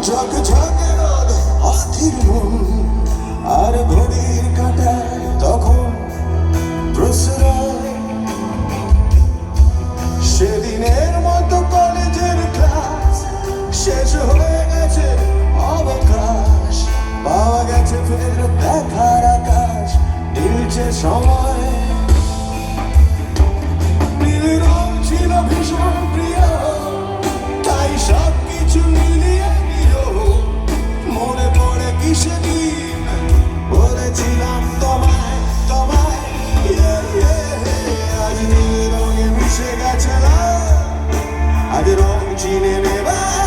ঝকঝকে রোদ অস্থির মন আর ঘড়ির কাঁটায় তখন প্রশ্রয়। সেদিনের মতো কলেজের ক্লাস শেষ হয়ে গেছে, অবকাশ পাওয়া গেছে, ফের দেখার আকাশ নীলছে সময়। নীল রং ছিল ভীষণ প্রিয়, তাই সব কিছু মিলিয়ে নিল। মনে পড়ে কি সেদিন বলেছিলাম তোমায় তোমায়, আজ নীল রঙে মিশে গেছে না, আজ রং চিনে নেবার